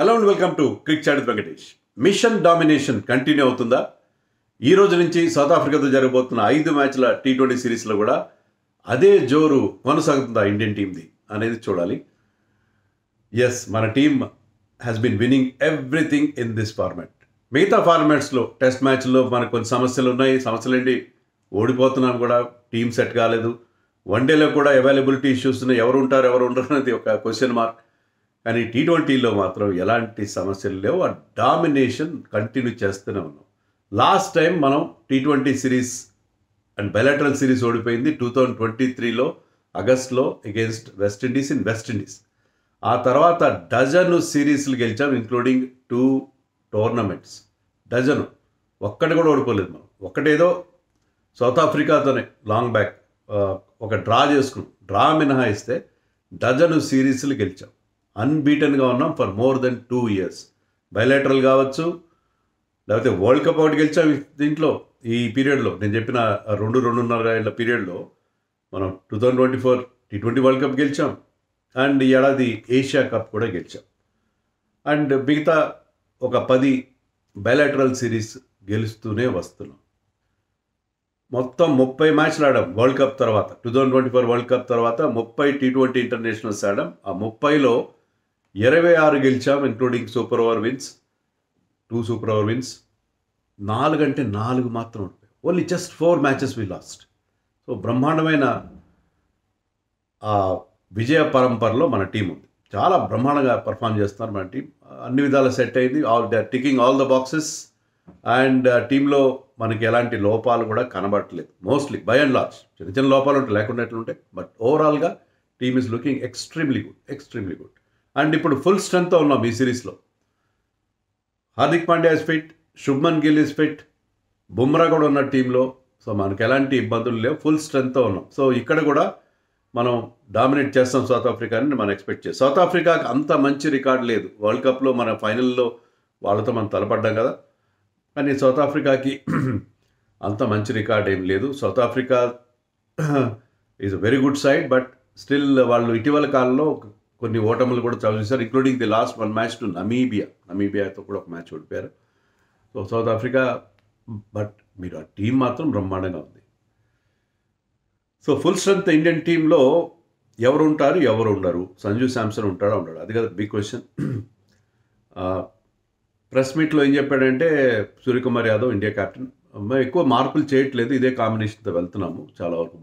Hello and welcome to Crick Chat Venkatesh. Mission domination continue అవుతుందా? ఈ రోజు నుంచి సౌత్ ఆఫ్రికాతో జరగబోతున్న 5 మ్యాచ్ల T20 సిరీస్లో కూడా అదే జోరు కొనసాగుతుందా ఇండియన్ టీంది అనేది చూడాలి. ఎస్, మన team has been winning everything in this format. మిగతా ఫార్మాట్స్లో టెస్ట్ మ్యాచ్లో మనకు కొన్ని సమస్యలు ఉన్నాయి. సమస్యలు ఏంటి? ఓడిపోతున్నాం కూడా, టీం సెట్ కాలేదు. వన్డేలో కూడా అవైలబిలిటీ ఇష్యూస్ ఉన్నాయి. ఎవరు ఉంటారు ఎవరు ఉండరు అనేది ఒక క్వశ్చన్ మార్క్. కానీ T20లో మాత్రం ఎలాంటి సమస్యలు లేవు. ఆ డామినేషన్ కంటిన్యూ చేస్తూనే ఉన్నాం. లాస్ట్ టైం మనం T20 series and bilateral series ఓడిపోయింది 2023లో ఆగస్ట్లో అగేన్స్ట్ వెస్టిండీస్ ఇన్ వెస్టిండీస్. ఆ తర్వాత డజను సిరీస్లు గెలిచాం, ఇంక్లూడింగ్ 2 టోర్నమెంట్స్. డజను ఒక్కటి కూడా ఓడిపోలేదు మనం. ఒక్కటేదో సౌత్ ఆఫ్రికాతోనే లాంగ్ బ్యాక్ ఒక డ్రా చేసుకున్నాం. డ్రా మినహాయిస్తే డజను సిరీస్లు గెలిచాం. అన్బీటన్గా ఉన్నాం for more than 2 years. Bilateral కావచ్చు, లేకపోతే వరల్డ్ కప్ ఒకటి గెలిచాం. దీంట్లో ఈ పీరియడ్లో నేను చెప్పిన 2-2.5 ఏళ్ళ పీరియడ్లో మనం 2024 T20 వరల్డ్ కప్ గెలిచాం అండ్ ఈ ఏడాది ఏషియా కప్ కూడా గెలిచాం. అండ్ మిగతా ఒక 10 బైలాటరల్ సిరీస్ గెలుస్తూనే వస్తున్నాం. మొత్తం 30 మ్యాచ్లు ఆడాం వరల్డ్ కప్ తర్వాత. 2024 వరల్డ్ కప్ తర్వాత 30 T20 ఇంటర్నేషనల్స్ ఆడాం. ఆ 30లో 26 గెలిచాం, including super over wins, 2 super over wins. 4 అంటే 4 మాత్రం ఉంటాయి. Only just 4 matches we lost. So బ్రహ్మాండమైన ఆ విజయ పరంపరలో మన టీం ఉంది. చాలా బ్రహ్మాండంగా పర్ఫామ్ చేస్తున్నారు మన టీం. అన్ని విధాలు సెట్ అయింది. They are ticking all the boxes. And టీంలో మనకి ఎలాంటి లోపాలు కూడా కనబడట్లేదు. మోస్ట్లీ బై అండ్ లార్జ్ చిన్న చిన్న లోపాలు ఉంటాయి, లేకుండా ఎట్లుంటాయి. బట్ ఓవరాల్గా team is looking extremely good. And ఇప్పుడు ఫుల్ స్ట్రెంగ్త్తో ఉన్నాం ఈ సిరీస్లో. Hardik Pandya is fit, Shubman Gill is fit, Bumrah కూడా ఉన్న టీంలో. సో మనకు ఎలాంటి ఇబ్బందులు లేవు, ఫుల్ స్ట్రెంగ్త్తో ఉన్నాం. సో ఇక్కడ కూడా మనం డామినేట్ చేస్తాం సౌత్ ఆఫ్రికాని మనం ఎక్స్పెక్ట్ చేస్తాం. సౌత్ ఆఫ్రికాకి అంత మంచి రికార్డ్ లేదు. వరల్డ్ కప్లో మన ఫైనల్లో వాళ్ళతో మనం తలపడ్డాం కదా, కానీ సౌత్ ఆఫ్రికాకి అంత మంచి రికార్డ్ ఏం లేదు. South Africa is a very good side, but still వాళ్ళు ఇటీవల కాలంలో కొన్ని ఓటములు కూడా చదివేశారు, including the last 1 match to నమీబియాతో కూడా ఒక మ్యాచ్ ఓడిపోయారు. సో సౌత్ ఆఫ్రికా, బట్ మీరు ఆ టీం మాత్రం బ్రహ్మాండంగా ఉంది. సో ఫుల్ స్ట్రెంగ్త్ ఇండియన్ టీంలో ఎవరు ఉంటారు ఎవరు ఉండరు? సంజు శాంసన్ ఉంటాడా ఉండడు? అది కదా బిగ్ క్వశ్చన్. ప్రెస్ మీట్లో ఏం చెప్పాడంటే సూర్యకుమార్ యాదవ్ ఇండియా కెప్టెన్, ఎక్కువ మార్పులు చేయట్లేదు, ఇదే కాంబినేషన్తో వెళ్తున్నాము, చాలా వరకు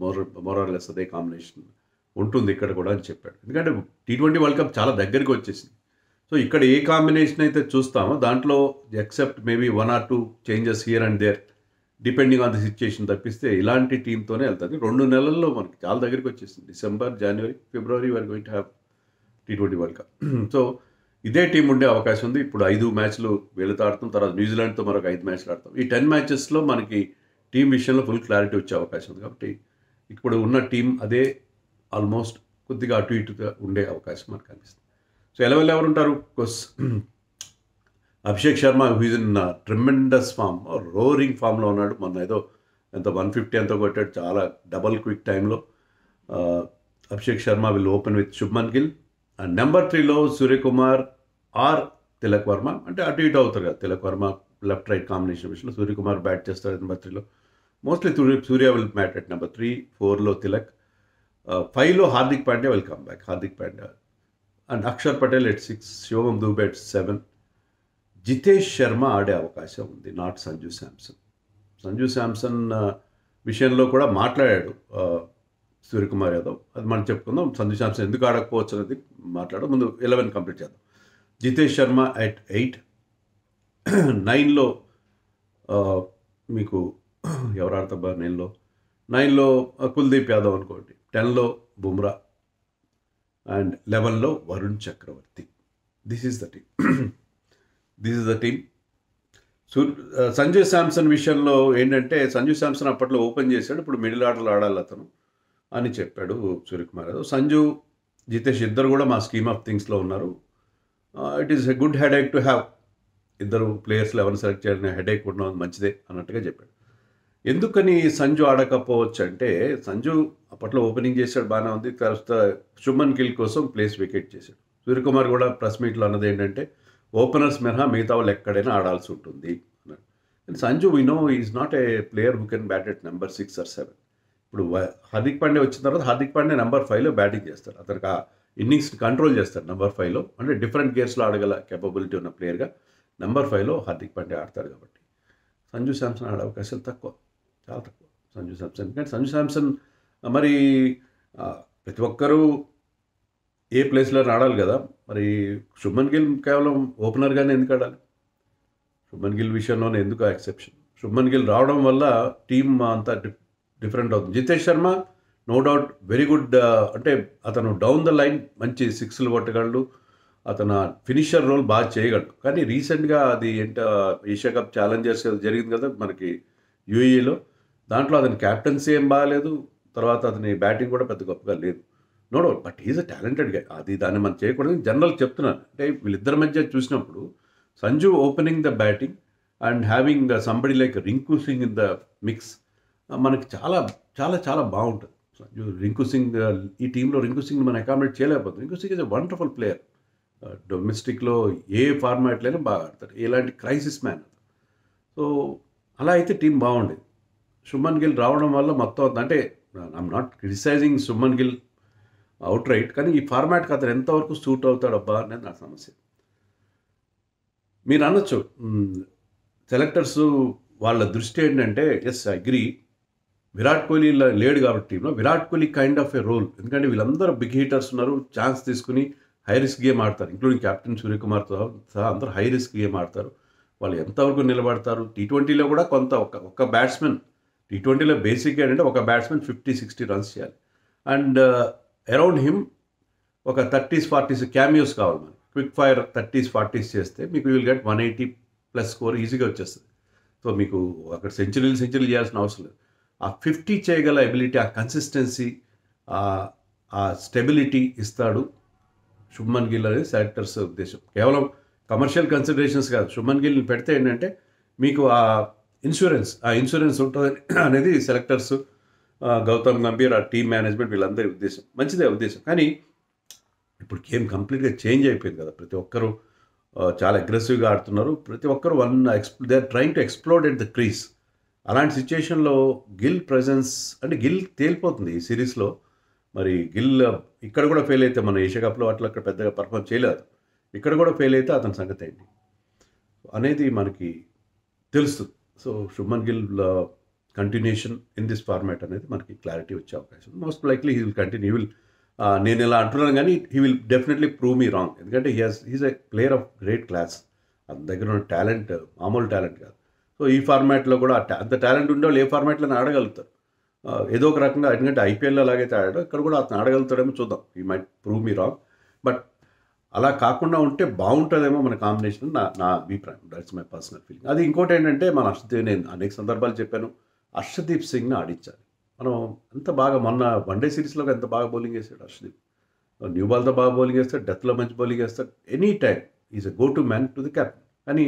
మోరార్లెస్ అదే కాంబినేషన్ ఉంటుంది ఇక్కడ కూడా అని చెప్పాడు. ఎందుకంటే T20 వరల్డ్ కప్ చాలా దగ్గరికి వచ్చేసింది. సో ఇక్కడ ఏ కాంబినేషన్ అయితే చూస్తామో దాంట్లో except maybe 1 or 2 changes here and there depending on the situation తప్పిస్తే ఇలాంటి టీంతోనే వెళ్తుంది. 2 నెలల్లో మనకి చాలా దగ్గరికి వచ్చేసింది. December, January, February were going to have T20 world cup. So ఇదే టీం ఉండే అవకాశం ఉంది. ఇప్పుడు 5 మ్యాచ్లు వీళ్ళతో ఆడతాం, తర్వాత న్యూజిలాండ్తో మరొక 5 మ్యాచ్లు ఆడతాం. ఈ 10 మ్యాచెస్లో మనకి టీం విషయంలో ఫుల్ క్లారిటీ వచ్చే అవకాశం ఉంది. కాబట్టి ఇప్పుడు ఉన్న టీం అదే ఆల్మోస్ట్ కొద్దిగా అటు ఇటుగా ఉండే అవకాశం మనకు కనిపిస్తుంది. సో ఎవరు ఉంటారు? Abhishek Sharma who's in tremendous form, roaring ఫామ్లో ఉన్నాడు. మొన్న ఏదో ఎంత 150 ఎంతో కొట్టాడు, చాలా డబల్ క్విక్ టైంలో. Abhishek Sharma will open with Shubman Gill. And number 3లో సూర్యకుమార్ ఆర్ తిలక్ వర్మ, అంటే అటు ఇటు అవుతారు కదా. Tilak Varma left right combination విషయంలో సూర్యకుమార్ బ్యాట్ చేస్తాడు నెంబర్ 3లో. Mostly Surya will bat at number 3. 4లో తిలక్. 5లో Hardik Pandya will come back. Hardik Pandya and Axar Patel at 6, Shivam Dube at 7. Jitesh Sharma ఆడే అవకాశం ఉంది, నాట్ సంజు శాంసన్. సంజు శాంసన్ విషయంలో కూడా మాట్లాడాడు సూర్యకుమార్ యాదవ్, అది మనం చెప్పుకుందాం. సంజు శాంసన్ ఎందుకు ఆడకపోవచ్చు అనేది మాట్లాడడం. ముందు 11 కంప్లీట్ చేద్దాం. జితేష్ శర్మ ఎట్ 8. 9లో మీకు ఎవరు ఆడతాబా? 9లో కుల్దీప్ యాదవ్ అనుకోండి. 10లో బుమ్రా అండ్ 11లో Varun Chakravarthy. This is the team. Sanju Samson విషయంలో ఏంటంటే సంజు శాంసన్ అప్పట్లో ఓపెన్ చేశాడు, ఇప్పుడు మిడిల్ ఆర్డర్లో ఆడాలి అతను అని చెప్పాడు సూర్యకుమార్ యాదవ్. సంజు, జితేష్ ఇద్దరు కూడా మా స్కీమ్ ఆఫ్ థింగ్స్లో ఉన్నారు. It is a good headache to have. ఇద్దరు ప్లేయర్స్లో ఎవరిని సెలెక్ట్ చేయాలని హెడేక్ ఉండడం మంచిదే అన్నట్టుగా చెప్పాడు. ఎందుకని సంజు ఆడకపోవచ్చు అంటే, సంజు అప్పట్లో ఓపెనింగ్ చేశాడు, బాగానే ఉంది. తర్వాత శుభ్మన్ గిల్ కోసం ప్లేస్ వికెట్ చేశాడు. సూర్యకుమార్ కూడా ప్రెస్ మీట్లో అన్నది ఏంటంటే ఓపెనర్స్ మినహా మిగతా వాళ్ళు ఎక్కడైనా ఆడాల్సి ఉంటుంది అన్నాడు. And Sanju we know is not a player who can bat at number 6 or 7. ఇప్పుడు హార్దిక్ పాండే వచ్చిన తర్వాత హార్దిక్ పాండే నెంబర్ 5లో బ్యాటింగ్ చేస్తాడు. అతనికి ఆ ఇన్నింగ్స్ని కంట్రోల్ చేస్తాడు నెంబర్ 5లో. అంటే డిఫరెంట్ గేర్స్లో ఆడగల కేపబిలిటీ ఉన్న ప్లేయర్గా నెంబర్ 5లో హార్దిక్ పాండే ఆడతాడు. కాబట్టి సంజు శాంసన్ ఆడే అవకాశాలు తక్కువ, చాలా తక్కువ సంజు శాంసన్. కానీ సంజు శాంసన్ మరి ప్రతి ఒక్కరూ ఏ ప్లేస్లో ఆడాలి కదా. మరి శుభ్మన్ గిల్ కేవలం ఓపెనర్గానే ఎందుకు ఆడాలి? శుభ్మన్ గిల్ విషయంలోనే ఎందుకు ఎక్సెప్షన్? శుభ్మన్ గిల్ రావడం వల్ల టీం అంతా డిఫరెంట్ అవుతుంది. Jitesh Sharma no doubt very good, అంటే అతను డౌన్ ద లైన్ మంచి 6లు కొట్టగలడు, అతను ఫినిషర్ రోల్ బాగా చేయగలడు. కానీ రీసెంట్గా అది ఏషియా కప్ ఛాలెంజర్స్ జరిగింది కదా మనకి యూఏఈలో, దాంట్లో అతని క్యాప్టెన్సీ ఏం బాగాలేదు, తర్వాత అతని బ్యాటింగ్ కూడా పెద్ద గొప్పగా లేదు. No doubt, but is a talented గా. అది దాన్ని మనం చేయకూడదు జనరల్ చెప్తున్నాను. అంటే వీళ్ళిద్దరి మధ్య చూసినప్పుడు Sanju opening the batting and having somebody like Rinku Singh in the mix మనకి చాలా చాలా చాలా బాగుంటుంది. సంజు రింకు సింగ్ ఈ టీంలో రింకు సింగ్ మనం అకామిడేట్ చేయలేకపోతుంది. Rinku Singh is a wonderful player. డొమెస్టిక్లో ఏ ఫార్మాట్లైనా బాగా ఆడతాడు, ఎలాంటి క్రైసిస్ మ్యాన్. సో అలా అయితే టీం బాగుండేది. శుభ్మన్ గిల్ రావడం వల్ల మొత్తం, అంటే I'm not criticising Shubman Gill out right, కానీ ఈ ఫార్మాట్కి అతను ఎంతవరకు సూట్ అవుతాడబ్బా అనేది నా సమస్య. మీరు అనొచ్చు సెలెక్టర్స్ వాళ్ళ దృష్టి ఏంటంటే, ఎస్ అగ్రీ, విరాట్ కోహ్లీ లేడు కాబట్టి టీంలో Virat Kohli kind of a role. ఎందుకంటే వీళ్ళందరూ బిగ్ హీటర్స్ ఉన్నారు, ఛాన్స్ తీసుకుని హై రిస్క్ గేమ్ ఆడతారు, ఇంక్లూడింగ్ కెప్టెన్ సూర్యకుమార్తో సహా అందరూ హై రిస్క్ గేమ్ ఆడతారు. వాళ్ళు ఎంతవరకు నిలబడతారు? టీ20లో కూడా కొంత ఒక బ్యాట్స్మెన్, టీ20లో బేసిక్గా ఏంటంటే ఒక బ్యాట్స్మెన్ 50-60 రన్స్ చేయాలి. అండ్ అరౌండ్ హిమ్ ఒక 30s 40s క్యామియోస్ కావాలి. మనకి క్విక్ ఫైర్ 30s 40s చేస్తే మీకు విల్ గెట్ 180+ స్కోర్ ఈజీగా వచ్చేస్తుంది. సో మీకు అక్కడ సెంచరీలు చేయాల్సిన అవసరం లేదు. ఆ 50 చేయగల ఎబిలిటీ, ఆ కన్సిస్టెన్సీ, ఆ స్టెబిలిటీ ఇస్తాడు శుభ్మన్ గిల్ అనేది సెలెక్టర్స్ ఉద్దేశం. కేవలం కమర్షియల్ కన్సిడరేషన్స్ కాదు, శుభ్మన్ గిల్ని పెడితే ఏంటంటే మీకు ఆ ఇన్సూరెన్స్ ఉంటుంది అనేది సెలెక్టర్స్, గౌతమ్ గంభీర్, ఆ టీమ్ మేనేజ్మెంట్ వీళ్ళందరి ఉద్దేశం. మంచిదే ఉద్దేశం. కానీ ఇప్పుడు గేమ్ కంప్లీట్గా చేంజ్ అయిపోయింది కదా. ప్రతి ఒక్కరూ చాలా అగ్రెసివ్గా ఆడుతున్నారు. ప్రతి ఒక్కరు they are trying to explode at the crease. అలాంటి సిచ్యుయేషన్లో గిల్ ప్రెజెన్స్, అంటే గిల్ తేలిపోతుంది ఈ సిరీస్లో. మరి గిల్ ఇక్కడ కూడా ఫెయిల్ అయితే, మన ఏషియా కప్లో అట్లా అక్కడ పెద్దగా పర్ఫార్మ్ చేయలేదు, ఇక్కడ కూడా ఫెయిల్ అయితే అతని సంగతి ఏంటి అనేది మనకి తెలుస్తుంది. So Shubman Gill continuation in this format అనేది మనకి క్లారిటీ వచ్చే అవకాశం. Most likely he will continue. నేను ఇలా అంటున్నాను కానీ he will definitely prove me wrong. ఎందుకంటే he's a player of great class. అతని దగ్గర ఉన్న టాలెంట్ మామూలు టాలెంట్ కాదు. సో ఈ ఫార్మాట్లో కూడా అంత టాలెంట్ ఉండే వాళ్ళు ఏ ఫార్మాట్లో ఆడగలుగుతారు ఏదో ఒక రకంగా. ఎందుకంటే ఐపీఎల్లో అలాగైతే ఆడాడో ఇక్కడ కూడా అతను ఆడగలుగుతాడేమో, చూద్దాం. He might prove me wrong, but అలా కాకుండా ఉంటే బాగుంటుందేమో మన కాంబినేషన్, నా అభిప్రాయం. That's my personal feeling. అది ఇంకోటి ఏంటంటే, మన హర్షదీప్, నేను అనేక సందర్భాలు చెప్పాను, హర్షదీప్ సింగ్ని ఆడించాలి. మనం ఎంత బాగా మొన్న వన్డే సిరీస్లో ఎంత బాగా బౌలింగ్ వేస్తాడు హర్షదీప్. న్యూ బాల్తో బాగా బౌలింగ్ వేస్తాడు, డెత్లో మంచి బౌలింగ్ వేస్తాడు. Any time is a go to man to the captain. కానీ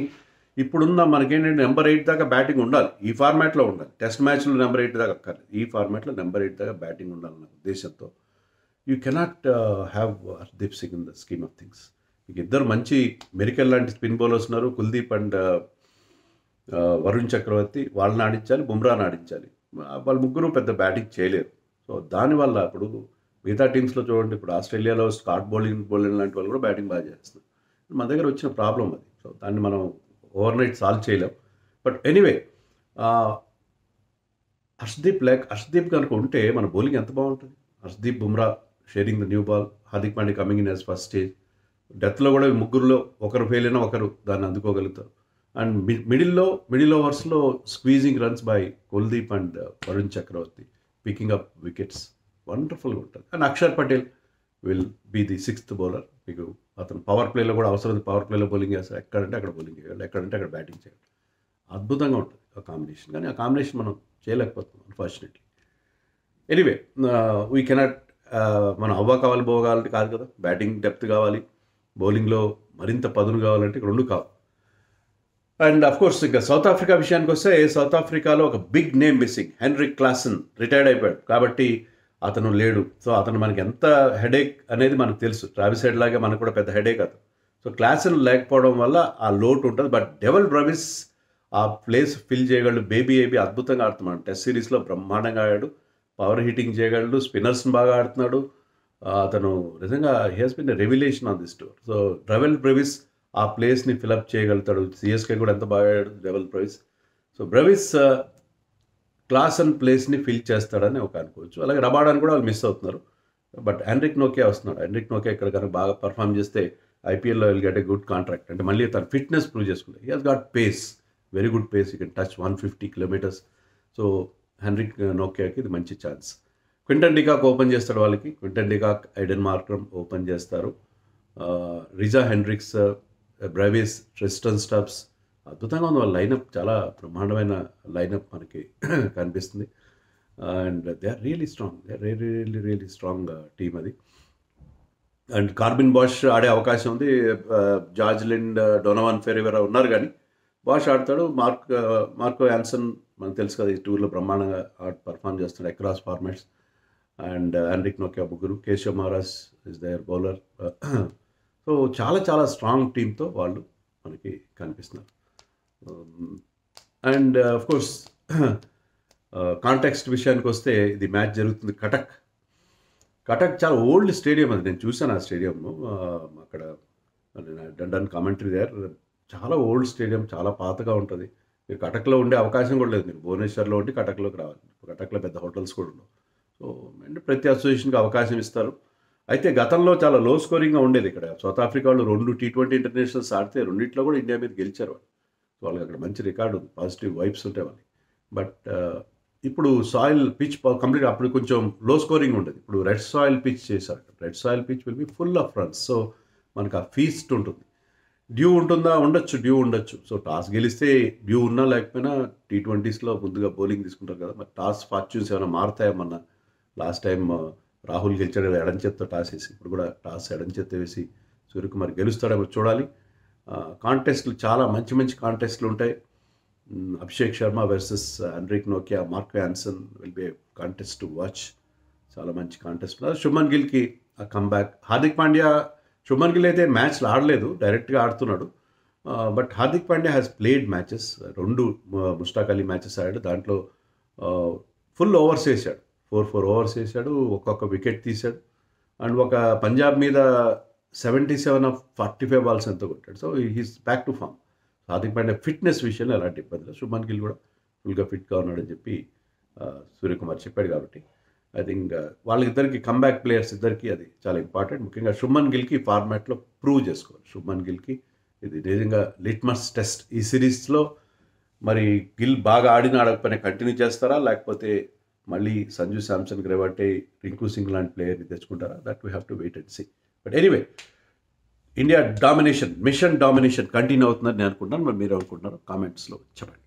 ఇప్పుడున్న మనకేంటంటే నెంబర్ 8 దాకా బ్యాటింగ్ ఉండాలి, ఈ ఫార్మాట్లో ఉండాలి. టెస్ట్ మ్యాచ్లో నెంబర్ 8 దాకా అక్కర్లేదు, ఈ ఫార్మాట్లో నెంబర్ 8 దాకా బ్యాటింగ్ ఉండాలన్న ఉద్దేశంతో you cannot have Harshdeep Singh in the scheme of things. మీకు ఇద్దరు మంచి మెరికల్ లాంటి స్పిన్ బౌలర్స్ ఉన్నారు, కుల్దీప్ అండ్ వరుణ్ చక్రవర్తి. వాళ్ళని ఆడించాలి, బుమ్రాని ఆడించాలి. వాళ్ళు ముగ్గురు పెద్ద బ్యాటింగ్ చేయలేరు. సో దానివల్ల ఇప్పుడు మిగతా టీమ్స్లో చూడండి, ఇప్పుడు ఆస్ట్రేలియాలో స్కాట్ బౌలింగ్ లాంటి వాళ్ళు కూడా బ్యాటింగ్ బాగా చేస్తున్నారు. మన దగ్గర వచ్చిన ప్రాబ్లం అది. సో దాన్ని మనం ఓవర్ నైట్ సాల్వ్ చేయలేం. బట్ ఎనీవే, హర్షదీప్ కనుక ఉంటే మన బౌలింగ్ ఎంత బాగుంటుంది. Harshdeep, Bumrah sharing the new ball, Hardik Pandya coming in as first stage. డెత్లో కూడా ముగ్గురులో ఒకరు ఫెయిల్ అయినా ఒకరు దాన్ని అందుకోగలుగుతారు. అండ్ మిడిల్ ఓవర్స్లో squeezing runs by Kuldeep and Varun Chakravarthy, picking up wickets, వండర్ఫుల్గా ఉంటుంది. And Axar Patel will be the 6th bowler. మీకు అతను పవర్ ప్లేలో కూడా అవసరం, పవర్ ప్లేలో బౌలింగ్ చేస్తారు, ఎక్కడంటే అక్కడ బౌలింగ్ చేయాలి, ఎక్కడంటే అక్కడ బ్యాటింగ్ చేయాలి. అద్భుతంగా ఉంటుంది ఆ కాంబినేషన్. కానీ ఆ కాంబినేషన్ మనం చేయలేకపోతున్నాం అన్ఫార్చునేట్లీ. ఎనీవే, వీ కెనాట్, మనం అవ్వ కావాలి బోవ కావాలంటే కాదు కదా. బ్యాటింగ్ డెప్త్ కావాలి, బౌలింగ్లో మరింత పదును కావాలంటే రెండు కావు. అండ్ అఫ్కోర్స్ ఇక సౌత్ ఆఫ్రికా విషయానికి వస్తే, సౌత్ ఆఫ్రికాలో ఒక big name missing. Heinrich Klaasen retired అయిపోయాడు కాబట్టి అతను లేడు. సో అతను మనకి ఎంత హెడేక్ అనేది మనకు తెలుసు. ట్రావిస్ హెడ్ లాగా మనకు కూడా పెద్ద హెడేక్ అతను. సో క్లాసన్ లేకపోవడం వల్ల ఆ లోటు ఉంటుంది. బట్ డెవల్ బ్రవిస్ ఆ ప్లేస్ ఫిల్ చేయగలడు. బేబీ అద్భుతంగా ఆడుతున్నాడు. టెస్ట్ సిరీస్లో బ్రహ్మాండంగా ఆడాడు. పవర్ హిట్టింగ్ చేయగలడు. స్పిన్నర్స్ని బాగా ఆడుతున్నాడు. అతను నిజంగా he has been revolution on this tour. So Dewald Brevis ఆ ప్లేస్ని ఫిలప్ చేయగలుగుతాడు. సిఎస్కే కూడా ఎంత బాగా ఆడాడు Dewald Brevis. So Brevis Klaasen ప్లేస్ని ఫిల్ చేస్తాడని ఒక అనుకోవచ్చు. అలాగే రబాడాని కూడా వాళ్ళు మిస్ అవుతున్నారు. బట్ హెన్రిక్ నోకియా వస్తున్నాడు. హెన్రిక్ నోకియా ఇక్కడ కనుక బాగా పర్ఫామ్ చేస్తే ఐపీఎల్లో will get a good contract. అంటే మళ్ళీ తన ఫిట్నెస్ ప్రూవ్ చేసుకుంటాడు. He has got pace, very good pace. You can touch 150 kilometres. So Anrich నోకియాకి ఇది మంచి ఛాన్స్. క్వింటన్ డికాక్ ఓపెన్ చేస్తాడు వాళ్ళకి. Quinton de Kock, Aiden Markram open చేస్తారు. Reeza Hendricks, Brevis, Tristan Stubbs, అద్భుతంగా ఉంది వాళ్ళ లైనప్. చాలా బ్రహ్మాండమైన లైనప్ మనకి కనిపిస్తుంది. And they are really strong. They are really strong team అది. అండ్ కార్బిన్ బాష్ ఆడే అవకాశం ఉంది. జార్జ్ లిండ్, డొనవాన్ ఫెరివెరా ఉన్నారు కానీ బాష్ ఆడతాడు. మార్కో యాన్సన్ మనకు తెలుసు కదా, ఈ టూర్లో బ్రహ్మాండంగా పర్ఫామ్ చేస్తాడు అక్రాస్ ఫార్మాట్స్. అండ్ హెన్రిక్ నోకియా ముగ్గురు. Keshav Maharaj is their bowler. So చాలా స్ట్రాంగ్ టీంతో వాళ్ళు మనకి కనిపిస్తున్నారు. అండ్ ఆఫ్ కోర్స్ కాంటెక్స్ట్ విషయానికి వస్తే ఇది మ్యాచ్ జరుగుతుంది కటక్ చాలా ఓల్డ్ స్టేడియం అది. నేను చూశాను ఆ స్టేడియం. అక్కడ డన్ కామెంటరీ దేర్. చాలా ఓల్డ్ స్టేడియం, చాలా పాతగా ఉంటుంది. మీరు కటక్లో ఉండే అవకాశం కూడా లేదు. మీరు భువనేశ్వర్లో ఉండి కటక్లోకి రావాలి. కటక్లో పెద్ద హోటల్స్ కూడా ఉండవు. సో అంటే ప్రతి అసోసియేషన్కి అవకాశం ఇస్తారు. అయితే గతంలో చాలా లో స్కోరింగ్గా ఉండేది. ఇక్కడ సౌత్ ఆఫ్రికా వాళ్ళు 2 T20 ఇంటర్నేషనల్స్ ఆడితే రెండిట్లో కూడా ఇండియా మీద గెలిచారు వాళ్ళు. సో వాళ్ళకి అక్కడ మంచి రికార్డు ఉంది, పాజిటివ్ వైబ్స్ ఉంటాయి వాళ్ళకి. బట్ ఇప్పుడు సాయిల్ పిచ్ కంప్లీట్, అప్పుడు కొంచెం లో స్కోరింగ్ ఉండేది. ఇప్పుడు రెడ్ సాయిల్ పిచ్ చేశారు. Red soil pitch will be full of runs. So మనకు ఆ ఫీస్ట్ ఉంటుంది. డ్యూ ఉంటుందా? డ్యూ ఉండొచ్చు. సో టాస్ గెలిస్తే డ్యూ ఉన్నా లేకపోయినా T20స్లో ముందుగా బౌలింగ్ తీసుకుంటారు కదా. మరి టాస్ ఫార్చ్యూన్స్ ఏమైనా మారుతాయేమన్నా? లాస్ట్ టైం రాహుల్ గెలిచాడు కదా ఎడం చేత్తో టాస్ వేసి. ఇప్పుడు కూడా టాస్ ఎడం చేత్తో వేసి సూర్యకుమార్ గెలుస్తాడేమో చూడాలి. కాంటెస్ట్లు చాలా మంచి కాంటెస్ట్లు ఉంటాయి. అభిషేక్ శర్మ వర్సెస్ హెన్రిక్ నోకియా, Marco Jansen will be contest to watch. చాలా మంచి కాంటెస్ట్. శుభ్మన్ గిల్కి ఆ కమ్బ్యాక్. హార్దిక్ పాండ్యా, శుభ్మన్ గిల్ అయితే మ్యాచ్లు ఆడలేదు, డైరెక్ట్గా ఆడుతున్నాడు. But Hardik Pandya has played matches. 2 Mushtaq Ali matches ఆడాడు. దాంట్లో ఫుల్ ఓవర్స్ వేసాడు. 4 ఓవర్స్ వేసాడు. ఒక్కొక్క వికెట్ తీశాడు. అండ్ ఒక పంజాబ్ మీద 77 of 45 balls ఎంతో కొట్టాడు. So he's back to form. Hardik Pandya fitness విషయంలో ఎలాంటి ఇబ్బంది లేదు. శుభ్మన్ గిల్ కూడా ఫుల్గా ఫిట్గా ఉన్నాడని చెప్పి సూర్యకుమార్ చెప్పాడు. కాబట్టి ఐ థింక్ వాళ్ళిద్దరికి కమ్బ్యాక్ ప్లేయర్స్ ఇద్దరికి అది చాలా ఇంపార్టెంట్. ముఖ్యంగా శుభ్మన్ గిల్కి ఫార్మాట్లో ప్రూవ్ చేసుకోవాలి. శుభ్మన్ గిల్కి ఇది నిజంగా లిట్మస్ టెస్ట్. ఈ సిరీస్లో మరి గిల్ బాగా ఆడకపోయినా కంటిన్యూ చేస్తారా, లేకపోతే మళ్ళీ సంజు శాంసన్, గ్రెవాటే, రింకు సింగ్ లాంటి ప్లేయర్ని తెచ్చుకుంటారా? That we have to wait and see. But anyway, India domination, mission domination continue అవుతుందని నేను అనుకుంటున్నాను. మరి మీరు అనుకుంటున్నారు? కామెంట్స్లో చెప్పండి.